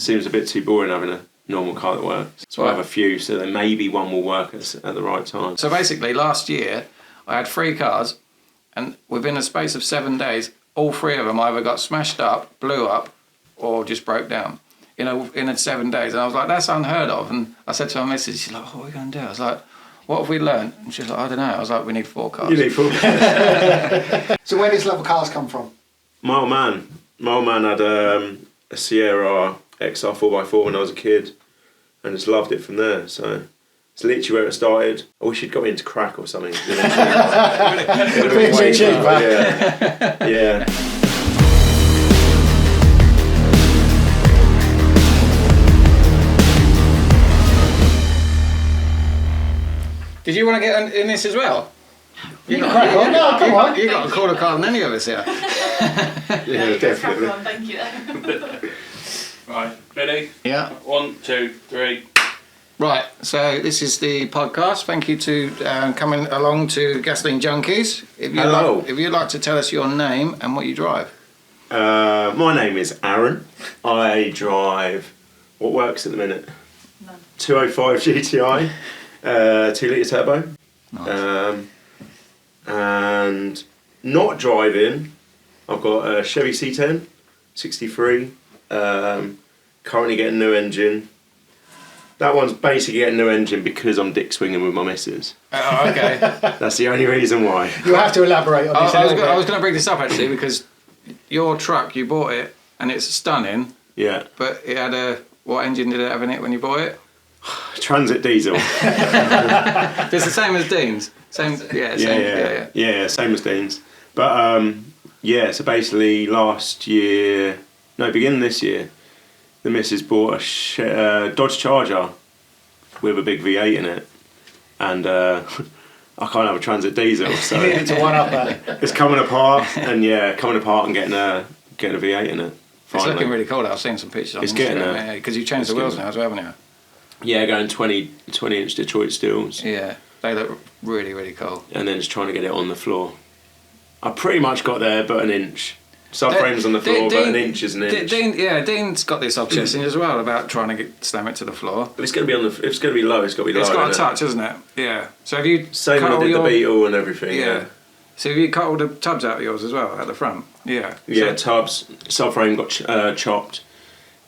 seems a bit too boring having a normal car that works. So I have a few, so then maybe one will work at the right time. So basically, last year I had 3 cars, and within a space of 7 days, all 3 of them either got smashed up, blew up, or just broke down. In 7 days, and I was like, that's unheard of. And I said to my missus, she's like, what are we going to do? I was like, what have we learned? And she's like, I don't know. I was like, we need 4 cars. You need 4 cars. So where does love of cars come from? My old man had a Sierra XR 4x4 when I was a kid, and just loved it from there. So it's literally where it started. I wish he'd got me into crack or something. Way cheaper. Yeah. Did you want to get in this as well? You got a cooler car than any of us here. Yeah, definitely. Thank you. Right, ready? Yeah. 1, 2, 3. Right, so this is the podcast. Thank you to coming along to Gasoline Junkies. Hello. If you'd like to tell us your name and what you drive. My name is Aaron. I drive, what works at the minute? None. 205 GTI, 2 litre turbo. Nice. And not driving, I've got a Chevy C10, 63. Currently getting a new engine. That one's basically getting a new engine because I'm dick swinging with my missus. Oh, okay. That's the only reason why. You have to elaborate on this. I was going to bring this up actually because your truck, you bought it and it's stunning. Yeah. But it had what engine did it have in it when you bought it? Transit diesel. It's the same as Dean's. Same. Yeah, same as Dean's. But so basically beginning this year, the missus bought a Dodge Charger with a big V8 in it, and I can't have a Transit diesel, so You needed to one up that. it's coming apart and getting a V8 in it. It's looking really cool. I've seen some pictures on It's getting Instagram, there. because you've changed the wheels now as well, haven't you? Yeah, going 20-inch Detroit steels. Yeah, they look really, really cool. And then just trying to get it on the floor. I pretty much got there, but an inch. Subframe's on the floor, but an inch is an inch. Dean's got this obsession as well about trying to slam it to the floor. But it's going to be if it's going to be low, it's got to be low. It's got a touch, isn't it? Yeah. So have you Same when I did the Beetle and everything. Yeah. So have you cut all the tubs out of yours as well at the front? Yeah. Yeah, tubs. Subframe got chopped,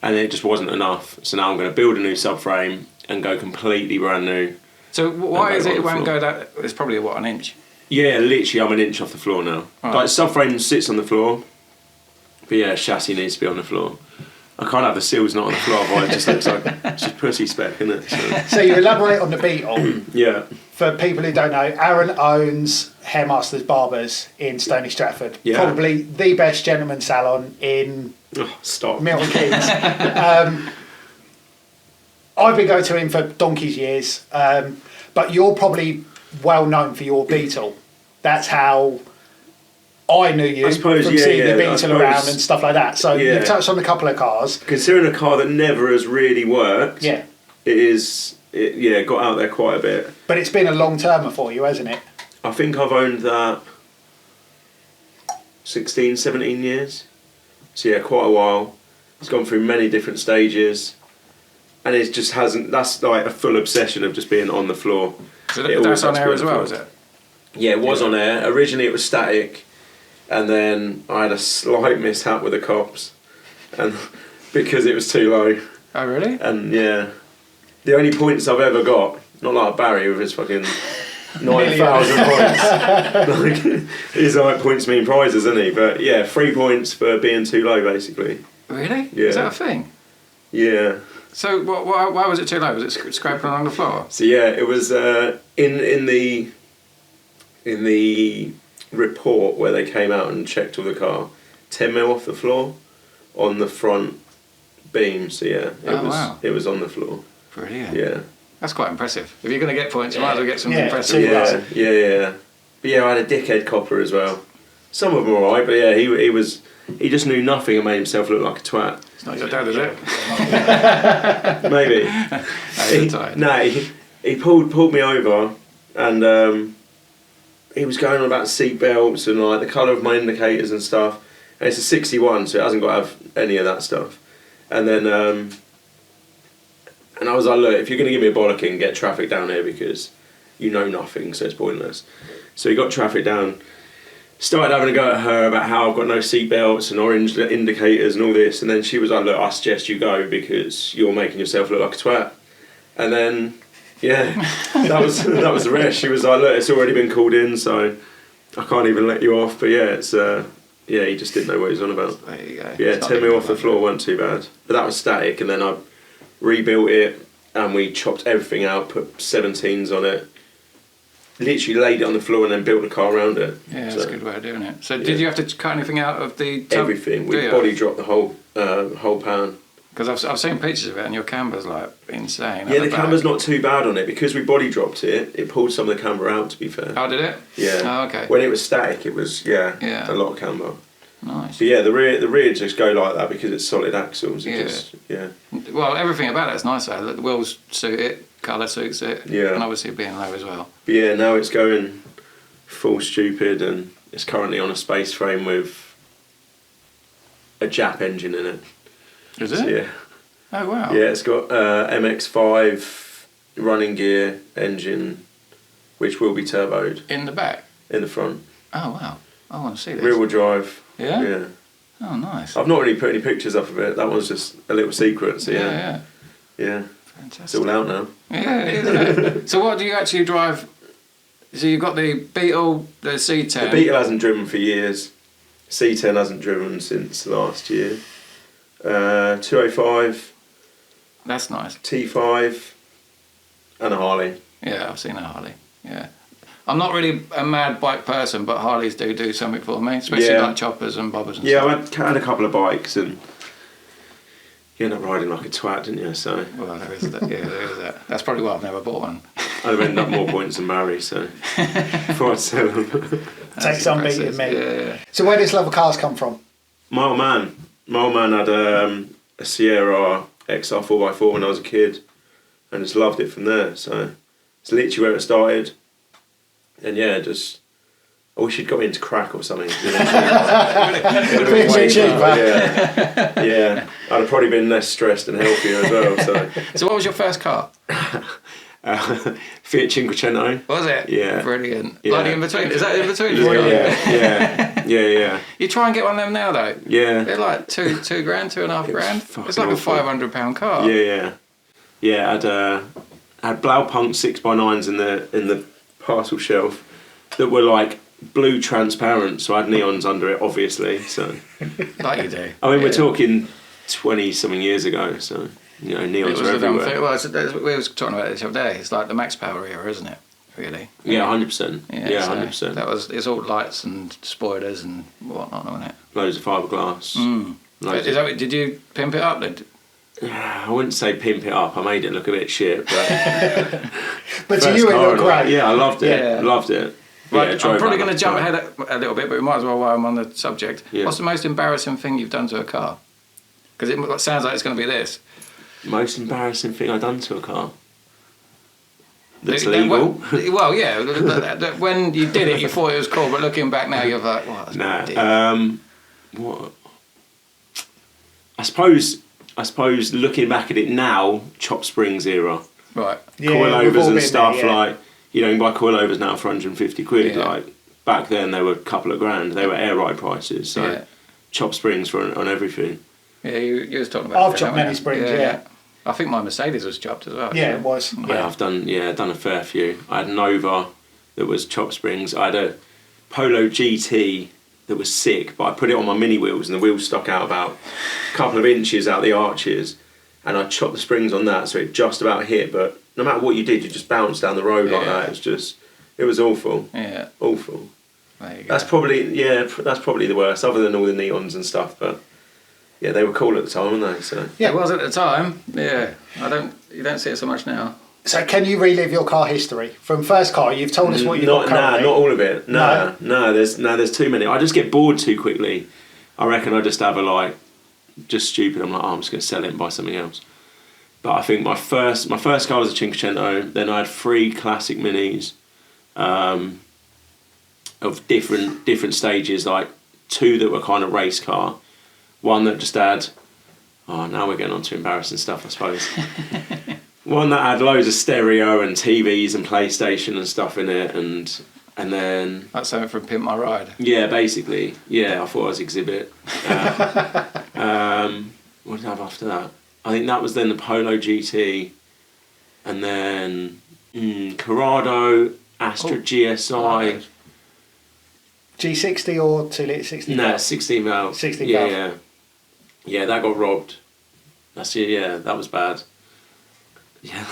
and it just wasn't enough. So now I'm going to build a new subframe and go completely brand new. So why is it won't floor. go that? It's probably an inch. Yeah, literally, I'm an inch off the floor now. Right. Like subframe sits on the floor, but yeah, chassis needs to be on the floor. I can't have the seals not on the floor, otherwise it just looks like it's just pussy spec, isn't it? So you elaborate on the Beetle. Yeah. For people who don't know, Aaron owns Hairmasters Barbers in Stony Stratford. Yeah. Probably the best gentleman's salon in Stop. Milton Keynes. I've been going to him for donkey's years, but you're probably well known for your Beetle. That's how I knew you, from seeing the Beetle around and stuff like that. So you've touched on a couple of cars. Considering a car that never has really worked, it got out there quite a bit. But it's been a long-termer for you, hasn't it? I think I've owned that 16, 17 years. So yeah, quite a while. It's gone through many different stages. And it just hasn't, that's like a full obsession of just being on the floor. So that's on air as well, is it? Yeah, it was on air. Originally it was static. And then I had a slight mishap with the cops. And because it was too low. Oh, really? And yeah, the only points I've ever got, not like Barry with his fucking 9,000 points. Like, he's like points mean prizes, isn't he? But yeah, 3 points for being too low, basically. Really? Yeah. Is that a thing? Yeah. So why was it too low? Was it scraping along the floor? So yeah, it was in the report where they came out and checked all the car, 10 mil off the floor on the front beam. So yeah, it was on the floor. Brilliant. Yeah. That's quite impressive. If you're going to get points, you might as well get some impressive ones. Yeah. But yeah, I had a dickhead copper as well. Some of them were alright, but yeah, he just knew nothing and made himself look like a twat. It's not your dad, is it? Maybe. He pulled me over and he was going on about seat belts and like the colour of my indicators and stuff. And it's a 61, so it hasn't got to have any of that stuff. And then And I was like, look, if you're going to give me a bollocking, get traffic down here because you know nothing, so it's pointless. So he got traffic down, started having a go at her about how I've got no seat belts and orange indicators and all this, and then she was like, look, I suggest you go because you're making yourself look like a twat. And then, yeah, that was the rest. She was like, look, it's already been called in, so I can't even let you off. But yeah, it's he just didn't know what he was on about. There you go. Yeah, 10 mil off the floor wasn't too bad. But that was static, and then I rebuilt it, and we chopped everything out, put 17s on it, literally laid it on the floor and then built the car around it. Yeah, that's a good way of doing it. So did you have to cut anything out of the tub? Everything. We body dropped the whole pan. Because I've seen pictures of it and your camber's like insane. Yeah, the camber's not too bad on it. Because we body dropped it, it pulled some of the camber out, to be fair. Oh, did it? Yeah. Oh, okay. When it was static, it was, a lot of camber. Nice. But yeah, the rear just go like that because it's solid axles. Well, everything about it's nice though. The wheels suit it, colour suits it. Yeah. And obviously being low as well. But yeah, now it's going full stupid, and it's currently on a space frame with a Jap engine in it. Is it? So, yeah. Oh wow. Yeah, it's got MX-5 running gear engine, which will be turboed. In the back? In the front. Oh wow. I want to see this. Rear wheel drive. Yeah? Yeah. Oh nice. I've not really put any pictures up of it. That one's just a little secret. So yeah. Fantastic. It's all out now. Yeah, it is. So what do you actually drive? So you've got the Beetle, the C10. The Beetle hasn't driven for years. C10 hasn't driven since last year. 205. That's nice. T5 and a Harley. Yeah, I've seen a Harley. Yeah. I'm not really a mad bike person, but Harleys do something for me, especially like choppers and bobbers and stuff. Yeah, I had a couple of bikes, and you end up riding like a twat, didn't you? So. Well, there is that. Yeah, there is that. That's probably why I've never bought one. I'd have ended up more points than Murray, so before I'd sell them. Take some beating, mate. Yeah. So where does love of cars come from? My old man had a Sierra XR 4x4 when I was a kid, and just loved it from there. So it's literally where it started. And yeah, just I wish he'd got me into crack or something. A bit way cheaper. Yeah. I'd have probably been less stressed and healthier as well. So what was your first car? Fiat Cinquecento. Was it? Yeah. Brilliant. Yeah. Like in between? Is that in between? Yeah. You try and get one of them now though. Yeah. They're like two grand, £2.5 It's like awful. a £500 car. Yeah. I had Blaupunk 6x9s in the parcel shelf that were like blue transparent, so I had neons under it, obviously. So Like you do. I mean, we're talking 20 something years ago, so neons were everywhere. Well, we were talking about it the other day. It's like the Max Power era, isn't it? Really? Yeah, 100%. Yeah, so 100%. It's all lights and spoilers and whatnot, isn't it? Loads of fiberglass. Did you pimp it up then? I wouldn't say pimp it up. I made it look a bit shit, but but to you it looked great. Yeah, I loved it. Yeah. Loved it. Right, Yeah, I'm probably going to jump ahead a little bit, but we might as well while I'm on the subject. Yeah. What's the most embarrassing thing you've done to a car? Because it sounds like it's going to be this. Most embarrassing thing I've done to a car. That's legal. Well, yeah. When you did it, you thought it was cool, but looking back now, you're like, what? What? I suppose looking back at it now, chop springs era. Right. Yeah, coilovers and stuff there, yeah. like, you can buy coilovers now for 150 quid. Yeah. Like back then, they were a couple of grand. They were air ride prices. So chop springs on everything. Yeah, you was talking about. I've chopped many springs. Yeah. I think my Mercedes was chopped as well. Yeah, actually. it was. Yeah, I've done a fair few. I had a Nova that was chop springs. I had a Polo GT that was sick, but I put it on my mini wheels and the wheels stuck out about a couple of inches out the arches, and I chopped the springs on that so it just about hit, but no matter what you did, you just bounced down the road like that. It was awful. Yeah. Awful. There you go. That's probably the worst, other than all the neons and stuff, but yeah, they were cool at the time, weren't they? So Yeah, it was at the time. Yeah. You don't see it so much now. So can you relive your car history from first car? You've told us what you've got currently. Not all of it. No. There's too many. I just get bored too quickly. I reckon I just have just stupid. I'm like, I'm just going to sell it and buy something else. But I think my first car was a Cinquecento. Then I had 3 classic minis, of different stages. Like 2 that were kind of race car, one that just had. Oh, now we're getting on to embarrassing stuff, I suppose. One that had loads of stereo and TVs and PlayStation and stuff in it, and then That's something from Pimp My Ride. yeah, basically, yeah. I thought I was Exhibit. What did I have after that? I think that was then the Polo GT, and then Corrado, Astra GSI. G60 or 2 litre 60? No, 16 valve. 16 yeah, valve. Yeah, that got robbed. That's it. Yeah, that was bad. Yeah,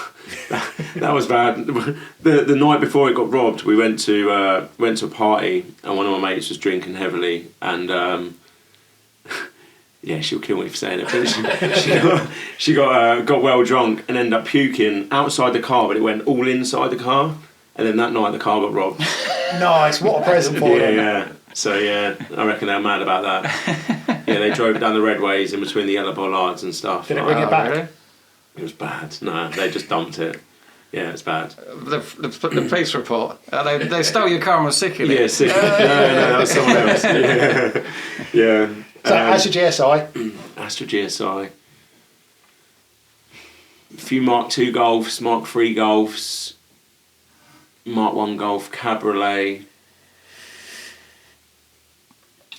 that was bad. The night before it got robbed, we went to a party, and one of my mates was drinking heavily, and yeah, she'll kill me for saying it, but she got well drunk and ended up puking outside the car, but it went all inside the car, and then that night the car got robbed. Nice, what a present for them. Yeah. So yeah, I reckon they're mad about that. Yeah, they drove down the redways in between the yellow bollards and stuff. Did it bring it back? Really? It was bad. No, they just dumped it. Yeah, it's bad. The police report. They stole your car and were sick in it. Yeah, sick. No, that was someone else. Yeah. So Astra GSI. Astra GSI. A few Mark II Golfs, Mark III Golfs, Mark I Golf, Cabriolet.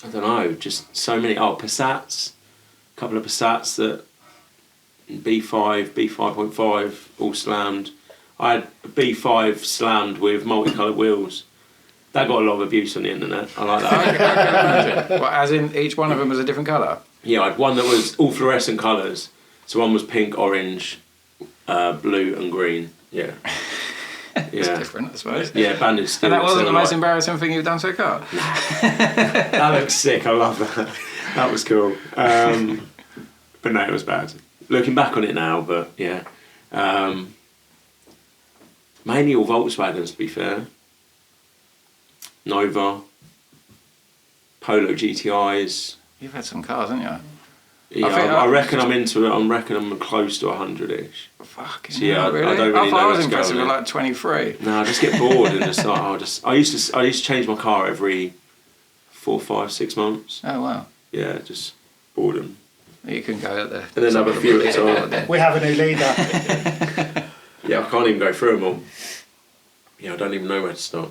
I don't know, just so many. Oh, Passats. A couple of Passats that B5, B5.5, all slammed. I had a B5 slammed with multicoloured wheels. That got a lot of abuse on the internet. I like that. I can imagine. Well, as in each one of them was a different colour? Yeah, I had one that was all fluorescent colours. So one was pink, orange, blue and green. Yeah. It's different, I suppose. Yeah, banded steel. And that wasn't the most embarrassing thing you've done to a car? That looks sick. I love that. That was cool. But no, it was bad. Looking back on it now, but yeah. Mainly all Volkswagens, to be fair. Nova, Polo GTIs. You've had some cars, haven't you? Yeah, I reckon I'm into it. I reckon I'm close to 100-ish. Fucking So, yeah, hell, really? I don't really I know thought I was what's impressed going with on. like 23. No, I just get bored and just like I used to change my car every 4, 5, 6 months. Oh, wow. Yeah, just boredom. You can go out there. And then have a few at a time. We have a new leader. Yeah, I can't even go through them all. Yeah, I don't even know where to start.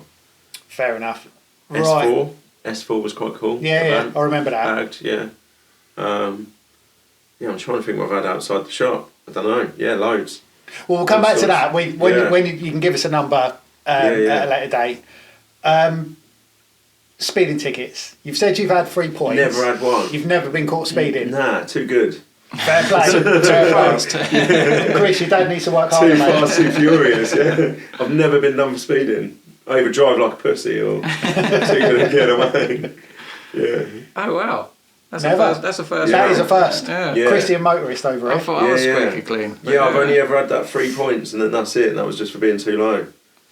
Fair enough. Right. S4 was quite cool. Yeah, I remember that. Bagged, yeah. Yeah, I'm trying to think what I've had outside the shop. I don't know. Yeah, loads. Well, we'll come back to that. When you can give us a number at a later date. Speeding tickets. You've said you've had 3 points. Never had one. You've never been caught speeding. Nah, too good. Fair play. Too fast. Chris, your dad needs to work harder, Too mate. fast, too furious. Yeah, I've never been done for speeding. I either drive like a pussy or too good at getting away. Yeah. Oh, wow. That's Never. a first. That's a first. That round. is a first. Yeah. Christian motorist over I here. thought I was squeaky clean. Yeah, I've only ever had that 3 points and then that's it. And that was just for being too low.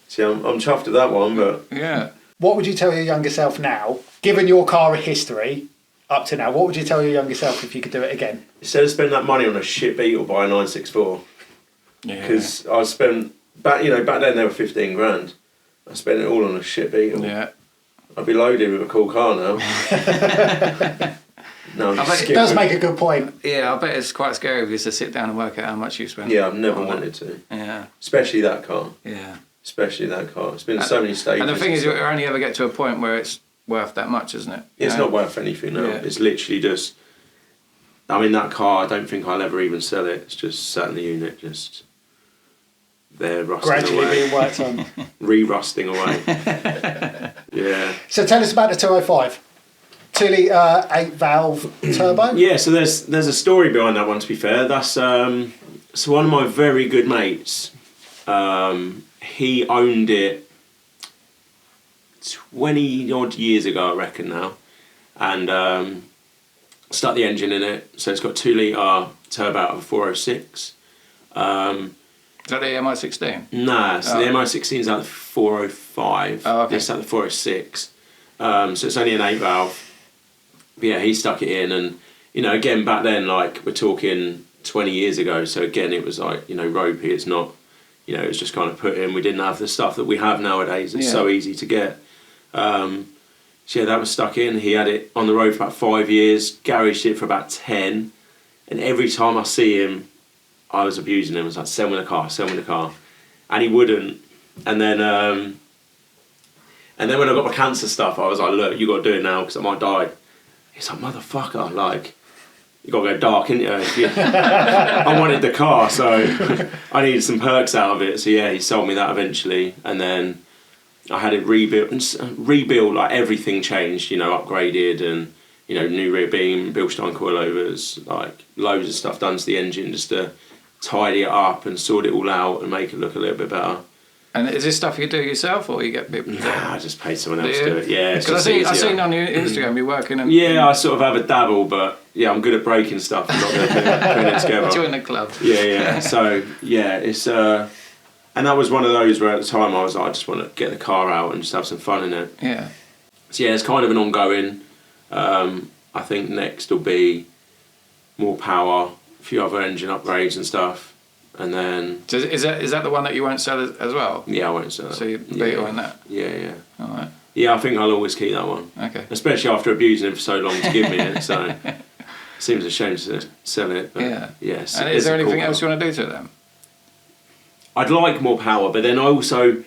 See, I'm chuffed at that one, but... Yeah. What would you tell your younger self now, given your car history up to now, what would you tell your younger self if you could do it again? Instead of spending that money on a shit Beetle, buy a 964. Yeah. Because I spent... Back then they were 15 grand. I spent it all on a shit Beetle. Yeah. I'd be loaded with a cool car now. No, I'm just It does make a good point. Yeah, I bet it's quite scary if you to sit down and work out how much you spent. Yeah, I've never on wanted it. to. Yeah. Especially that car. Yeah. Especially that car. It's been so many stages. And the thing is, you only ever get to a point where it's worth that much, isn't it? It's not worth anything now. Yeah. It's literally just... I mean, that car, I don't think I'll ever even sell it. It's just sat in the unit, just... They're rusting Gradually away. being worked on. Re-rusting away. Yeah. So tell us about the 205. 2 litre 8 valve turbo. Yeah, so there's a story behind that one, to be fair. That's so one of my very good mates, he owned it 20 odd years ago, I reckon now, and stuck the engine in it. So it's got 2 litre turbo out of a 406. Is that the MI16? Nah, so the MI16's out of the 405. Oh, okay. It's out of the 406. So it's only an 8 valve. But yeah, he stuck it in, and again back then, like we're talking 20 years ago. So again, it was like ropey. It's not, it was just kind of put in. We didn't have the stuff that we have nowadays. It's so easy to get. So yeah, that was stuck in. He had it on the road for about 5 years. Garaged it for about 10, and every time I see him, I was abusing him. I was like, sell me the car. And he wouldn't. And then when I got my cancer stuff, I was like, look, you got to do it now because I might die. He's like, motherfucker, like, you got to go dark, innit you? I wanted the car, so I needed some perks out of it. So yeah, he sold me that eventually. And then I had it rebuilt, like everything changed, upgraded and, new rear beam, Bilstein coilovers, like loads of stuff done to the engine just to tidy it up and sort it all out and make it look a little bit better. And is this stuff you do yourself or you get people to do it? Nah, I just paid someone else to do it. Yeah, because I've seen on your Instagram you're working and... Yeah, I sort of have a dabble, but yeah, I'm good at breaking stuff. I'm not good at putting it together. Join the club. Yeah. So, yeah, it's... and that was one of those where at the time I was like, I just want to get the car out and just have some fun in it. Yeah. So yeah, it's kind of an ongoing. I think next will be more power, a few other engine upgrades and stuff. And then... So is that the one that you won't sell as well? Yeah, I won't sell it. So you Beetle in that? Yeah. All right. Yeah, I think I'll always keep that one. Okay. Especially after abusing him for so long to give me it, so... It seems a shame to sell it, but... Yeah. Yes. And is there anything else you want to do to it then? I'd like more power, but then also...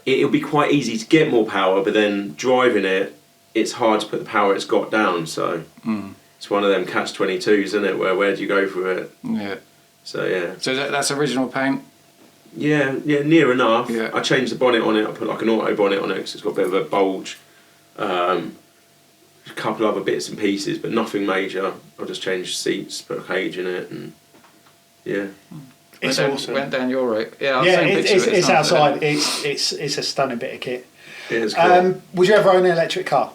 It'll be quite easy to get more power, but then driving it, it's hard to put the power it's got down, so... It's one of them catch-22s, isn't it, where do you go for it? Yeah. So yeah. So that's original paint? Yeah, near enough. Yeah. I changed the bonnet on it. I put like an auto bonnet on it because it's got a bit of a bulge. A couple other bits and pieces, but nothing major. I just changed seats, put a cage in it, and yeah. It's awesome. Went down your route. Yeah, it's outside. It's a stunning bit of kit. It is cool. Would you ever own an electric car?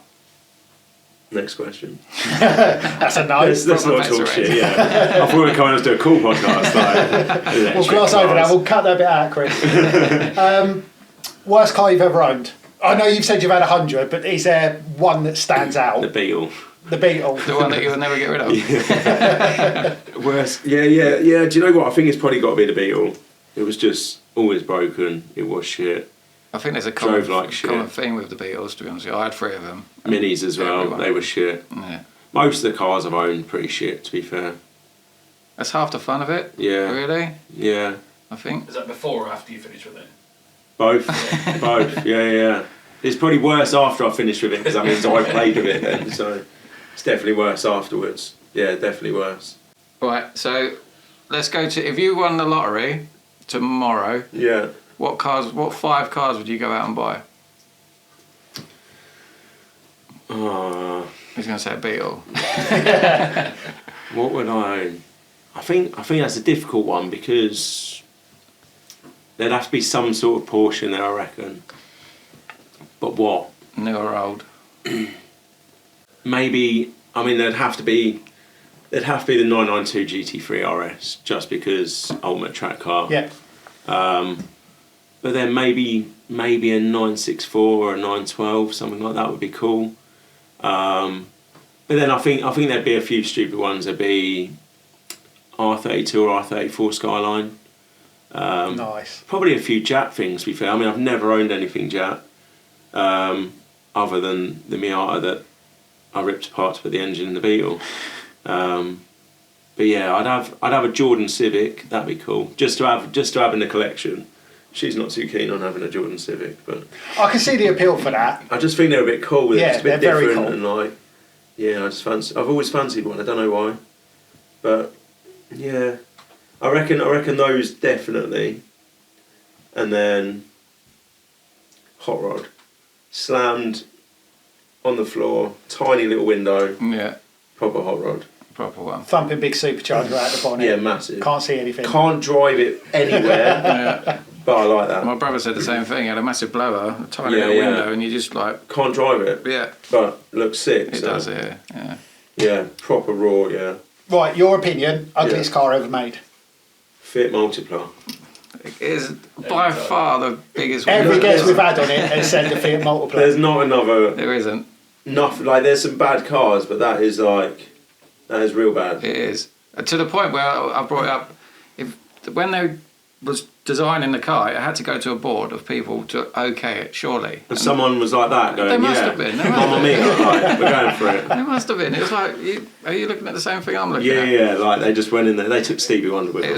Next question. That's a no. Let's not talk shit, yeah. I thought we were coming to do a cool podcast. Like, we'll gloss over that. We'll cut that bit out, Chris. Worst car you've ever owned? I know you've said you've had 100, but is there one that stands out? The Beetle. The Beetle. The one that you'll never get rid of. Worst. Yeah. Do you know what? I think it's probably got to be the Beetle. It was just always broken. It was shit. I think there's a common theme with the Beetles, to be honest with you. I had 3 of them. Minis as well, everyone. They were shit. Yeah. Most of the cars I've owned pretty shit, to be fair. That's half the fun of it? Yeah. Really? Yeah. I think. Is that before or after you finish with it? Both. Both, yeah. It's probably worse after I finish with it, because that means I played with it then, so it's definitely worse afterwards. Yeah, definitely worse. Right, so let's go to, if you won the lottery tomorrow... Yeah. What 5 cars would you go out and buy? He's going to say a Beetle. What would I own? I think that's a difficult one because there'd have to be some sort of Porsche in there, I reckon. But what? New or old? Maybe. I mean, there'd have to be the 992 GT3 RS just because ultimate track car. Yeah. But then maybe a 964 or a 912, something like that would be cool. But then I think there'd be a few stupid ones. There'd be R32 or R34 Skyline. Nice. Probably a few Jap things, to be fair. I mean, I've never owned anything Jap other than the Miata that I ripped apart to put the engine in the Beetle. But yeah, I'd have a Jordan Civic. That'd be cool. Just to have in the collection. She's not too keen on having a Jordan Civic, but I can see the appeal for that. I just think they're a bit cool. They're just a bit they're different very cool. and like, yeah, I've always fancied one. I don't know why, but yeah, I reckon those definitely. And then hot rod, slammed on the floor, tiny little window. Yeah. Proper hot rod. Proper one. Thumping big supercharger out the bonnet. Yeah, massive. Can't see anything. Can't drive it anywhere, but I like that. My brother said the same thing. He had a massive blower, a tiny little window, and you just like... Can't drive it. Yeah. But looks sick. It does, yeah. Yeah, proper raw, yeah. Right, your opinion, ugliest car ever made? Fiat Multipla. It is by far the biggest one. Every guest we've had on it has said the Fiat Multipla. There's not another... There isn't. Like, there's some bad cars, but that is real bad. It is. To the point where I brought it up, when they was designing the car, it had to go to a board of people to okay it, surely. And someone was like that going, They must have been. Mamma mia, right, we're going for it. There must have been. It was like, are you looking at the same thing I'm looking at? Yeah, like they just went in there. They took Stevie Wonder with them.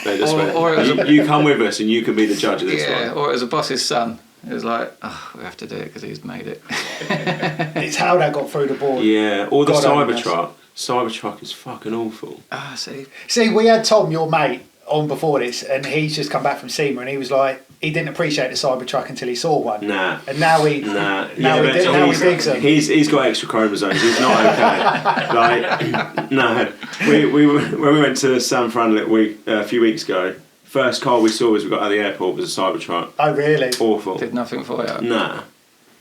They just went, or it was you come with us and you can be the judge of this one. or it was a boss's son. It was like, oh, we have to do it because he's made it. It's how that got through the board. Yeah, or the God Cybertruck. Cybertruck is fucking awful. Ah, see. See, we had Tom, your mate, on before this, and he's just come back from SEMA, and he was like, he didn't appreciate the Cybertruck until he saw one. Nah. And now he digs them. He's got extra chromosomes. He's not okay. Like, no. When we went to San Fran a few weeks ago, first car we saw as we got out of the airport was a Cybertruck. Oh, really? Awful. Did nothing for you. Nah.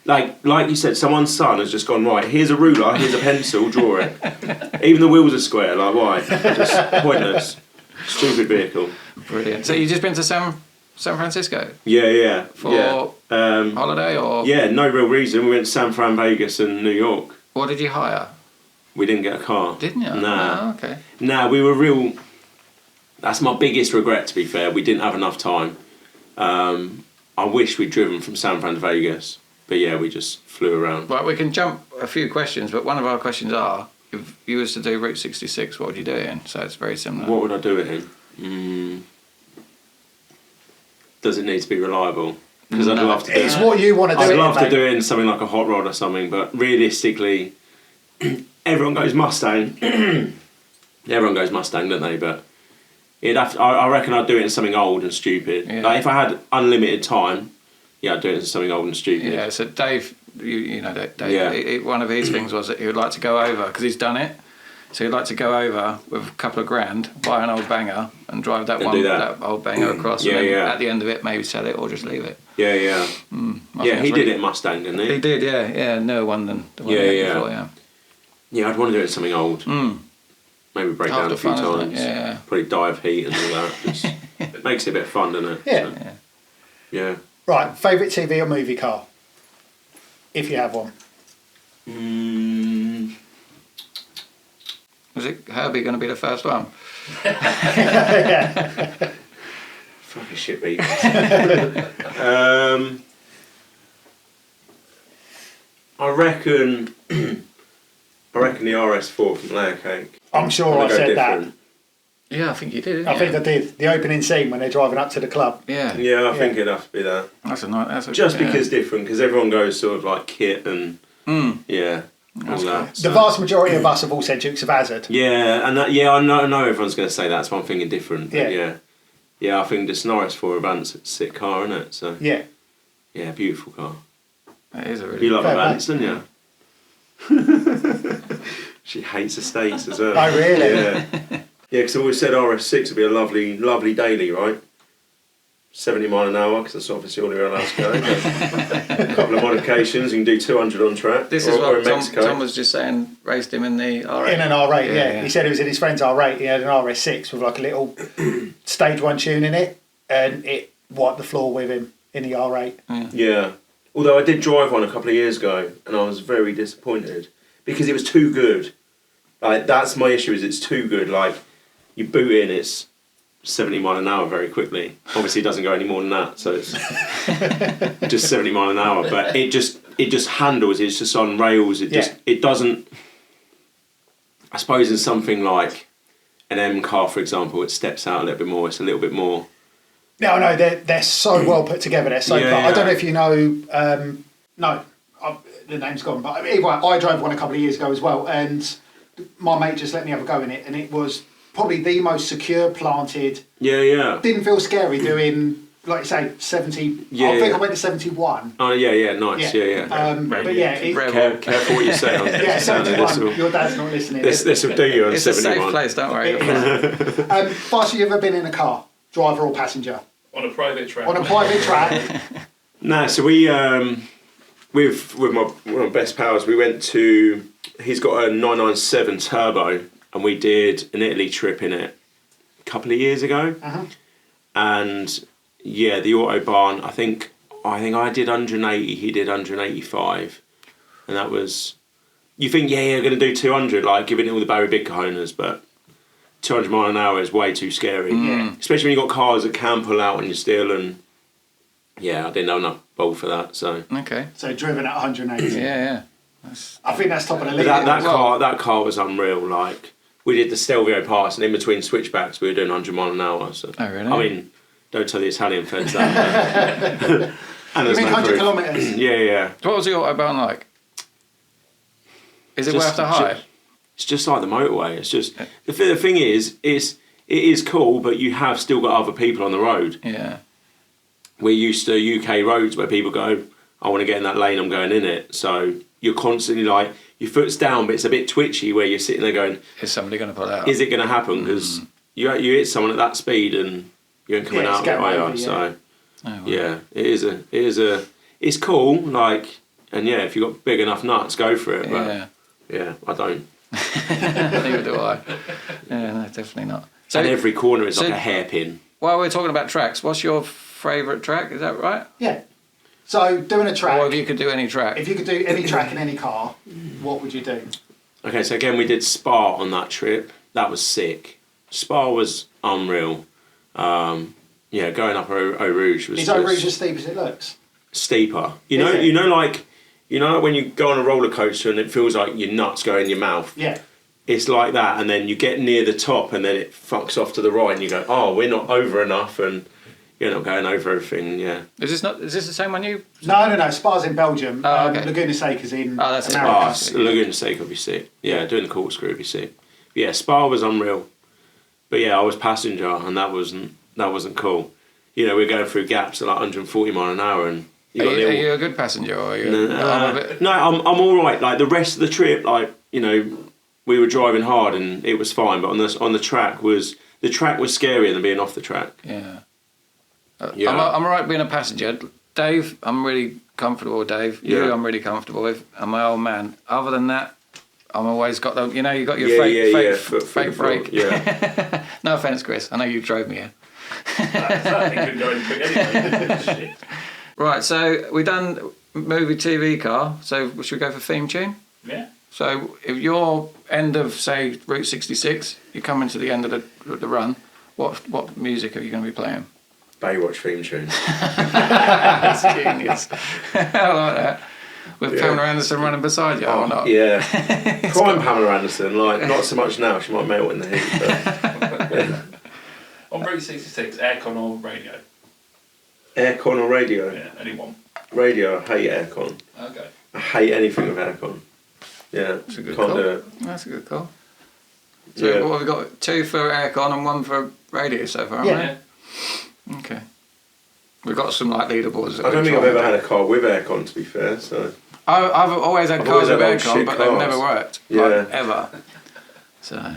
Like you said, someone's son has just gone, right, here's a ruler, here's a pencil, draw it. Even the wheels are square, like why? Just pointless. Stupid vehicle. Brilliant. So you just been to San Francisco? Yeah. For holiday or? Yeah, no real reason. We went to San Fran, Vegas and New York. What did you hire? We didn't get a car. Didn't you? Nah. Oh, okay. Nah, we were real... That's my biggest regret, to be fair. We didn't have enough time. I wish we'd driven from San Fran to Vegas. But yeah, we just flew around. Well, we can jump a few questions, but one of our questions are, if you was to do Route 66, what would you do it in? So it's very similar. What would I do it in? Does it need to be reliable? Because I'd love to do it. It's what you want to do. I'd love to do it in something like a hot rod or something, but realistically, everyone goes Mustang. Everyone goes Mustang, don't they? But I reckon I'd do it in something old and stupid. Yeah. Like if I had unlimited time, yeah, I'd do it in something old and stupid. Yeah, so Dave, you know that Dave, Yeah. one of his things was that he would like to go over, because he's done it, so he'd like to go over with a couple of grand, buy an old banger and drive that old banger across, and then at the end of it maybe sell it or just leave it. Yeah. Yeah, he did it in Mustang, didn't he? He did, yeah. No one than the one Yeah, he had yeah. before, yeah. Yeah, I'd want to do it in something old. Maybe break Half down the a few fun, isn't it? times. Yeah. Probably die of heat and all that. Just, it makes it a bit fun, doesn't it? Yeah. So, yeah. Right, favourite TV or movie car? If you have one. Was it Herbie going to be the first one? Fucking shit beat. I reckon the RS4 from Layer Cake. I'm sure I said that. Yeah, I think you did. I think I did. The opening scene when they're driving up to the club. Yeah. Yeah, I think it'd have to be that. Just because different, because everyone goes sort of like kit and yeah, all that. The vast majority of us have all said Dukes of Hazzard. Yeah, and that, I know everyone's going to say that's one thing different. But yeah, I think just Norris 4 Avance, it's a sick car, isn't it? So yeah, beautiful car. It is a really. You love Fair Avance, don't you? She hates estates as well. Oh really? Yeah. Yeah, because I always said RS6 would be a lovely, lovely daily, right? 70 mile an hour, because that's obviously all you're allowed to go. A couple of modifications, you can do 200 on track. This is what Tom was just saying, raced him in the R8. In an R8, yeah. He said it was in his friend's R8. He had an RS6 with like a little stage 1 tune in it, and it wiped the floor with him in the R8. Yeah. Although I did drive one a couple of years ago, and I was very disappointed, because it was too good. Like, that's my issue, is it's too good. Like, you boot in, it's 70 mile an hour very quickly. Obviously, it doesn't go any more than that, so it's just 70 mile an hour. But it just handles. It's just on rails. It doesn't. I suppose in something like an M car, for example, it steps out a little bit more. It's a little bit more. No, they're so well put together. They're so. I don't know if you know. The name's gone. But anyway, I drove one a couple of years ago as well, and my mate just let me have a go in it, and it was probably the most secure planted. Yeah. Didn't feel scary doing, like you say, 70. Yeah, I think I went to 71. Oh yeah, nice. Yeah. But yeah, careful what you say on. Yeah, 71. Your dad's not listening. This will do you on it's 71. It's a safe place, don't worry. Fast, you ever been in a car, driver or passenger? On a private track. On a private track. No, so we with one of my best pals, we went to. He's got a 997 turbo, and we did an Italy trip in it a couple of years ago. And yeah, the Autobahn. I think I did 180. He did 185, and that was. You think you're going to do 200, like giving it all the Barry Big cojones, but 200 mile an hour is way too scary. Especially when you've got cars that can pull out on you still, and yeah, I didn't have enough ball for that. So okay. So driven at 180. Yeah. I think that's top of the league. That car was unreal. Like we did the Stelvio pass, and in between switchbacks, we were doing 100 mile an hour. So oh really? I mean, don't tell the Italian feds that. And You mean 100 proof. kilometres? Yeah. So what was the autobahn like? Is it worth the hype? It's just like the motorway. It's just the thing is, it is cool, but you have still got other people on the road. Yeah. We're used to UK roads where people go, I want to get in that lane, I'm going in it. So you're constantly like, your foot's down, but it's a bit twitchy where you're sitting there going, is somebody going to pull out? Is it going to happen? Because you hit someone at that speed and you ain't coming out of it, are you? So yeah, it's cool. Like, and yeah, if you've got big enough nuts, go for it. But yeah, I don't. Neither do I. Yeah, no, definitely not. So, and every corner is like a hairpin. While we're talking about tracks, what's your favourite track? Is that right? Yeah. So doing a track. Or if you could do any track. If you could do any track in any car, what would you do? Okay, so again, we did Spa on that trip. That was sick. Spa was unreal. Yeah, going up Eau Rouge was. Is Eau Rouge as steep as it looks? Steeper. You know, like when you go on a roller coaster and it feels like your nuts go in your mouth. Yeah. It's like that, and then you get near the top, and then it fucks off to the right, and you go, "Oh, we're not over enough," and you're not going over everything. Yeah. Is this the same one you? No. Spa's in Belgium. Oh, okay. Laguna Seca's in that's America. Laguna Seca would be sick. Yeah, doing the corkscrew would be sick. But yeah, Spa was unreal. But yeah, I was passenger, and that wasn't cool. You know, we're going through gaps at like 140 mile an hour, and are you a good passenger, or are you? No, I'm all right. Like the rest of the trip, like we were driving hard and it was fine. But on the track was scarier than being off the track. Yeah. I'm all right being a passenger. Dave, I'm really comfortable with Dave. You, I'm really comfortable with. And my old man. Other than that, I'm always got the. You know, you got your fake brake. Yeah. No offense, Chris. I know you drove me here. That thing could go in quick anyway. Shit. Right, so we've done movie, TV, car. So should we go for theme tune? Yeah. So if you're end of, say, Route 66, you're coming to the end of the run, what music are you going to be playing? Baywatch theme tune. That's genius. I like that. With Pamela Anderson running beside you, or not? Yeah. Prime Pamela Anderson, like, not so much now, she might melt in the heat. But, yeah. On Route 66, aircon or radio? Aircon or radio? Yeah, only one. Radio, I hate aircon. Okay. I hate anything with aircon. Yeah, That's a good can't call. do it. That's a good call. So what have we got? 2 for aircon and 1 for radio so far, Yeah. Right? Okay. We've got some like leaderboards. I don't think I've ever had a car with aircon, to be fair. So I've always had cars with aircon, but they've never worked. Yeah. Like, ever. So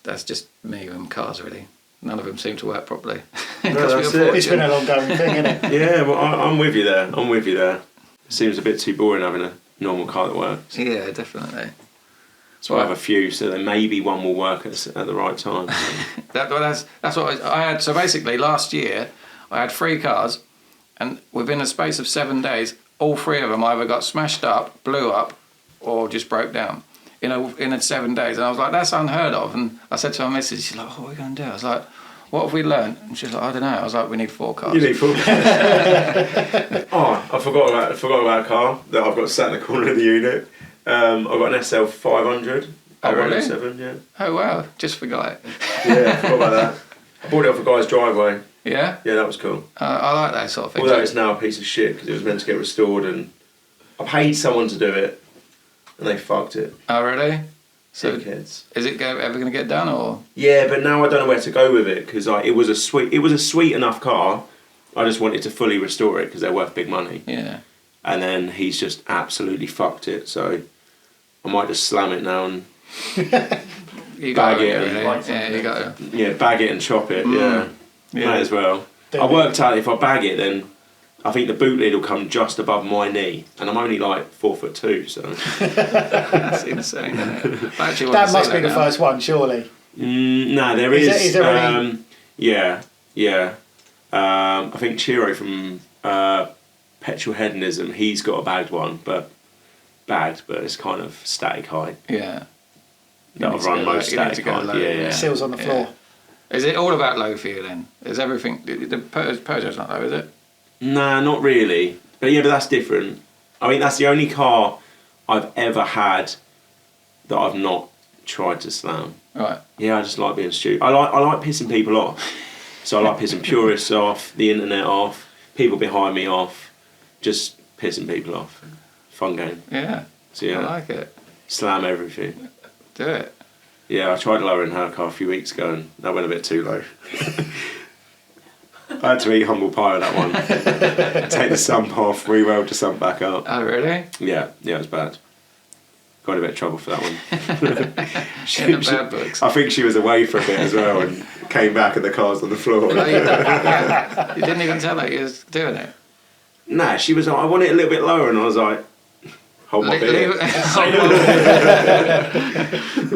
that's just me and cars, really. None of them seem to work properly. No, that's it. It's been a long going thing, isn't it? Yeah, well, I'm with you there. It seems a bit too boring having a normal car that works. Yeah, definitely. So I have a few, so then maybe one will work at the right time. That's what I had. So basically, last year I had 3 cars, and within a space of 7 days, all 3 of them either got smashed up, blew up, or just broke down. In 7 days, and I was like, that's unheard of. And I said to my missus, she's like, what are we going to do? I was like, what have we learned? And she's like, I don't know. I was like, we need 4 cars. You need 4 cars. I forgot about a car that I've got sat in the corner of the unit. I've got an SL 500. Oh, really? 7, yeah. Oh, wow. Just forgot it. Yeah, I forgot about that. I bought it off a guy's driveway. Yeah? Yeah, that was cool. I like that sort of thing. Although it's now a piece of shit because it was meant to get restored, and I paid someone to do it, and they fucked it. Oh, really? So Dickheads. is it ever going to get done, or? Yeah, but now I don't know where to go with it because it was a sweet enough car. I just wanted to fully restore it because they're worth big money. Yeah. And then he's just absolutely fucked it. So I might just slam it now and You got bag it. Yeah, you got to. Yeah, bag it and chop it. Yeah, may as well. Do I it. worked out if I bag it, then I think the boot lid will come just above my knee, and I'm only like 4'2", so That's insane, isn't it? I actually want That to must see be the now. first one, surely. no, there is. Is there any? Yeah. I think Chiro from Petrol Hedonism, he's got a bagged one, but it's kind of static height. Yeah. that I've run most static hard. Yeah. Seals on the floor. Is it all about low for you then? Is everything the Peugeot's not low, is it? Nah, not really. But that's different. I mean, that's the only car I've ever had that I've not tried to slam. Right. Yeah, I just like being stupid. I like pissing people off. So I like pissing purists off, the internet off, people behind me off, just pissing people off. Fun game. Yeah. So yeah, I like it. Slam everything. Do it. Yeah, I tried lowering her car a few weeks ago and that went a bit too low. I had to eat humble pie with that one. Take the sump off, re-weld the sump back up. Oh, really? Yeah, it was bad. Got in a bit of trouble for that one. In the bad books. I think she was away for a bit as well and came back and the car's on the floor. You didn't even tell her you was doing it? Nah, she was like, I want it a little bit lower, and I was like, hold my beer.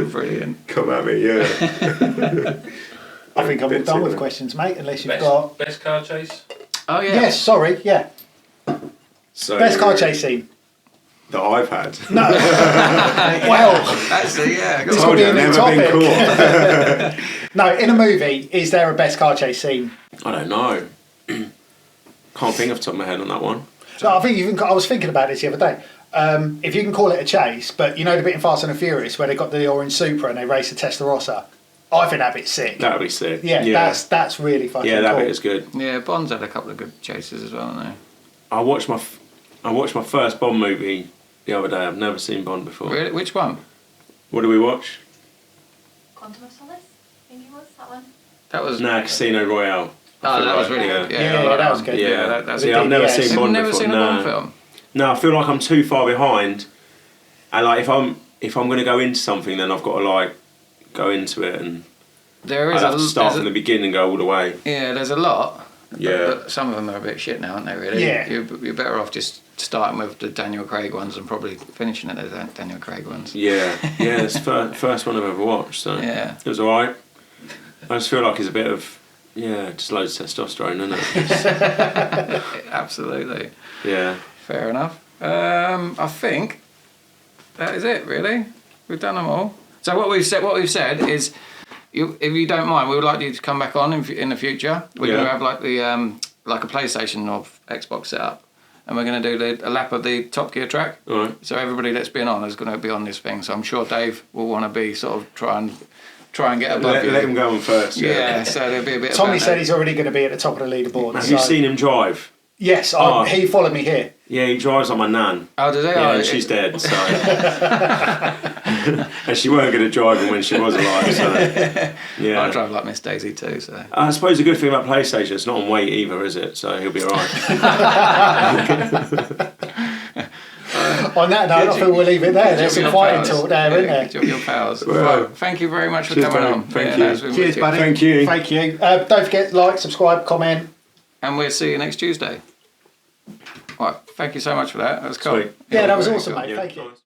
Brilliant. Come at me, yeah. I think I'm all done with questions, mate, unless you've got... Best car chase? Oh, yeah. Yes, sorry, yeah. So, Best car chase scene? that I've had. No. Well, actually, yeah. This Told could be you, a I've new never been topic. caught. No, in a movie, is there a best car chase scene? I don't know. Can't think off the top of my head on that one. So I think I was thinking about this the other day. If you can call it a chase, but you know the bit in Fast and the Furious where they got the orange Supra and they race the Testarossa. I think that bit's sick. That'd be sick. Yeah. That's really fucking cool. Yeah, that bit is good. Yeah, Bond's had a couple of good chases as well, haven't I watched my first Bond movie the other day. I've never seen Bond before. they? Really? Which one? What did we watch? Quantum of Solace, I think it was that one. That was... Casino Royale. Oh, that was really good. Yeah, like that was good. Yeah, that's I've never seen You've Bond never before. seen a No. Bond film? No, I feel like I'm too far behind. And like if I'm going to go into something, then I've got to like go into it, and There I is have to start from the beginning and go all the way. Yeah, there's a lot. Yeah. But some of them are a bit shit now, aren't they, really? Yeah. You're better off just starting with the Daniel Craig ones and probably finishing at the Daniel Craig ones. Yeah, it's the first one I've ever watched, so Yeah. it was alright. I just feel like it's a bit of, just loads of testosterone, isn't it? Absolutely. Yeah. Fair enough. I think that is it, really. We've done them all. So what we've said is, if you don't mind, we would like you to come back on in the future. We're going to have like the like a PlayStation or Xbox set up, and we're going to do a lap of the Top Gear track. All right. So everybody that's been on is going to be on this thing. So I'm sure Dave will want to be sort of try and get above you. Let him go on first. Yeah, so there'll be a bit. Tommy of said he's already going to be at the top of the leaderboard. Have you seen him drive? Yes, Oh. he followed me here. Yeah, he drives on my nan. Oh, does he? Yeah, Oh, and she's dead, so. And she weren't going to drive him when she was alive, so. Yeah. I drive like Miss Daisy too, so. I suppose the good thing about PlayStation, it's not on weight either, is it? So he'll be alright. On that note, I think we'll leave it there. There's some fighting talk there, isn't there? Your pals. Well, Well, thank you very much for cheers, coming buddy. on. Thank Yeah, you. no, it's been Cheers, wicked. buddy. Thank you. Thank you. Don't forget, like, subscribe, comment. And we'll see you next Tuesday. Right, thank you so much for that. That was cool. Sweet. Yeah, that was very awesome, cool. mate. Thank you.